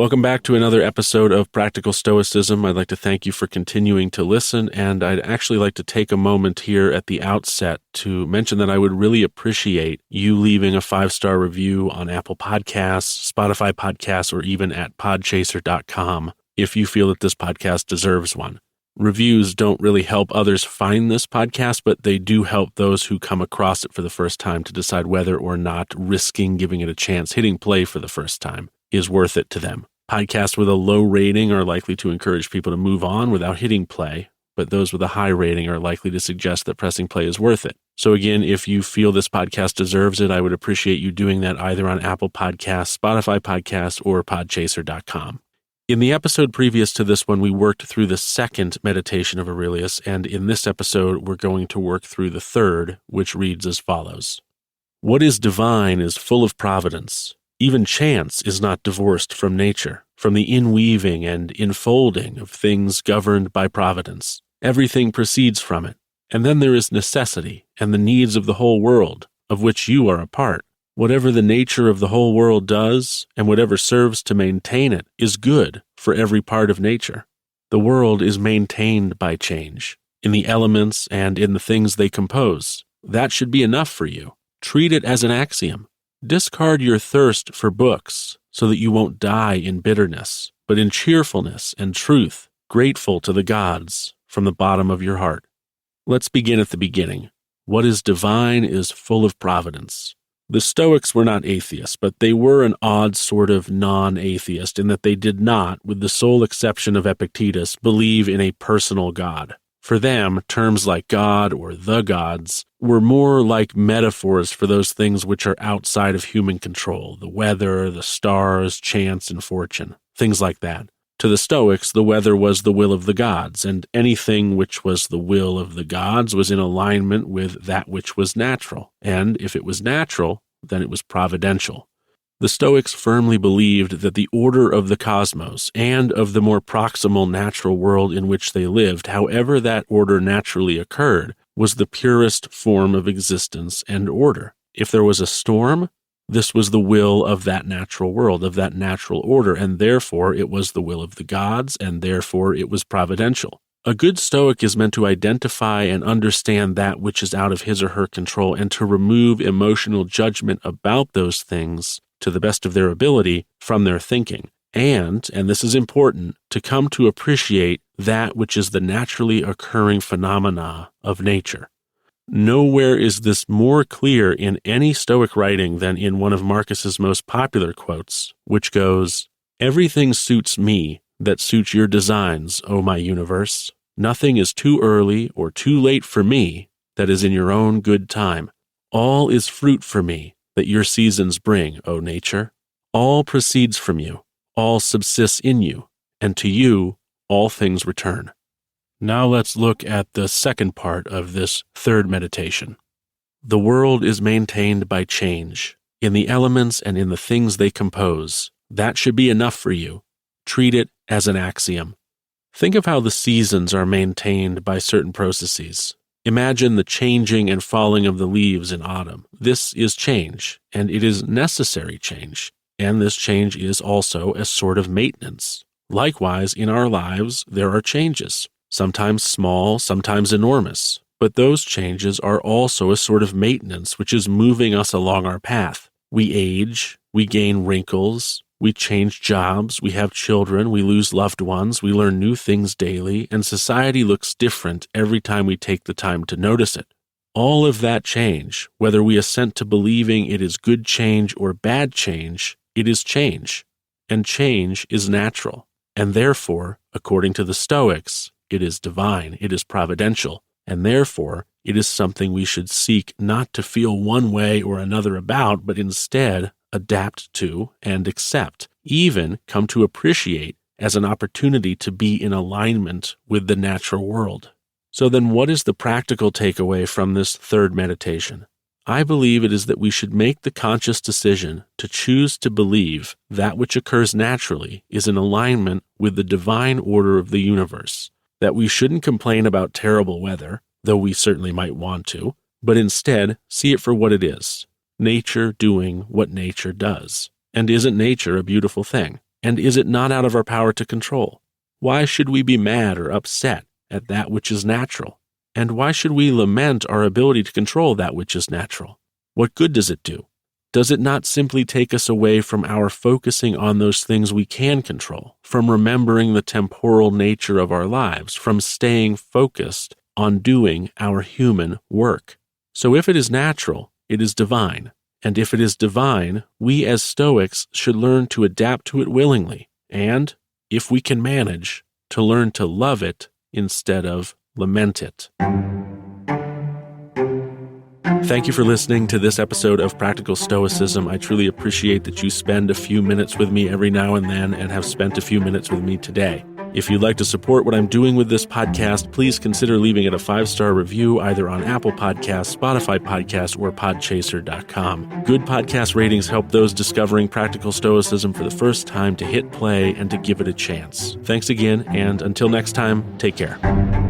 Welcome back to another episode of Practical Stoicism. I'd like to thank you for continuing to listen, and I'd actually like to take a moment here at the outset to mention that I would really appreciate you leaving a 5-star review on Apple Podcasts, Spotify Podcasts, or even at podchaser.com if you feel that this podcast deserves one. Reviews don't really help others find this podcast, but they do help those who come across it for the first time to decide whether or not risking giving it a chance, hitting play for the first time, is worth it to them. Podcasts with a low rating are likely to encourage people to move on without hitting play, but those with a high rating are likely to suggest that pressing play is worth it. So again, if you feel this podcast deserves it, I would appreciate you doing that either on Apple Podcasts, Spotify Podcasts, or podchaser.com. In the episode previous to this one, we worked through the second meditation of Aurelius, and in this episode, we're going to work through the third, which reads as follows. What is divine is full of providence. Even chance is not divorced from nature, from the inweaving and enfolding of things governed by providence. Everything proceeds from it. And then there is necessity and the needs of the whole world, of which you are a part. Whatever the nature of the whole world does, and whatever serves to maintain it, is good for every part of nature. The world is maintained by change, in the elements and in the things they compose. That should be enough for you. Treat it as an axiom. Discard your thirst for books so that you won't die in bitterness, but in cheerfulness and truth, grateful to the gods from the bottom of your heart. Let's begin at the beginning. What is divine is full of providence. The Stoics were not atheists, but they were an odd sort of non-atheist in that they did not, with the sole exception of Epictetus, believe in a personal God. For them, terms like God or the gods were more like metaphors for those things which are outside of human control, the weather, the stars, chance, and fortune, things like that. To the Stoics, the weather was the will of the gods, and anything which was the will of the gods was in alignment with that which was natural, and if it was natural, then it was providential. The Stoics firmly believed that the order of the cosmos and of the more proximal natural world in which they lived, however that order naturally occurred, was the purest form of existence and order. If there was a storm, this was the will of that natural world, of that natural order, and therefore it was the will of the gods, and therefore it was providential. A good Stoic is meant to identify and understand that which is out of his or her control and to remove emotional judgment about those things to the best of their ability from their thinking, and this is important, to come to appreciate that which is the naturally occurring phenomena of nature. Nowhere is this more clear in any Stoic writing than in one of Marcus's most popular quotes, which goes, "Everything suits me that suits your designs, O my universe. Nothing is too early or too late for me that is in your own good time. All is fruit for me that your seasons bring, O nature. All proceeds from you, all subsists in you, and to you all things return." Now let's look at the second part of this third meditation. The world is maintained by change, in the elements and in the things they compose. That should be enough for you. Treat it as an axiom. Think of how the seasons are maintained by certain processes. Imagine the changing and falling of the leaves in autumn. This is change, and it is necessary change, and this change is also a sort of maintenance. Likewise, in our lives, there are changes, sometimes small, sometimes enormous, but those changes are also a sort of maintenance which is moving us along our path. We age, we gain wrinkles, we change jobs, we have children, we lose loved ones, we learn new things daily, and society looks different every time we take the time to notice it. All of that change, whether we assent to believing it is good change or bad change, it is change, and change is natural, and therefore, according to the Stoics, it is divine, it is providential, and therefore it is something we should seek not to feel one way or another about, but instead adapt to and accept, even come to appreciate as an opportunity to be in alignment with the natural world. So then what is the practical takeaway from this third meditation? I believe it is that we should make the conscious decision to choose to believe that which occurs naturally is in alignment with the divine order of the universe, that we shouldn't complain about terrible weather, though we certainly might want to, but instead see it for what it is. Nature doing what nature does. And isn't nature a beautiful thing? And is it not out of our power to control? Why should we be mad or upset at that which is natural? And why should we lament our ability to control that which is natural? What good does it do? Does it not simply take us away from our focusing on those things we can control, from remembering the temporal nature of our lives, from staying focused on doing our human work? So if it is natural, it is divine. And if it is divine, we as Stoics should learn to adapt to it willingly, and, if we can manage, to learn to love it instead of lament it. Thank you for listening to this episode of Practical Stoicism. I truly appreciate that you spend a few minutes with me every now and then and have spent a few minutes with me today. If you'd like to support what I'm doing with this podcast, please consider leaving it a 5-star review either on Apple Podcasts, Spotify Podcasts, or podchaser.com. Good podcast ratings help those discovering Practical Stoicism for the first time to hit play and to give it a chance. Thanks again, and until next time, take care.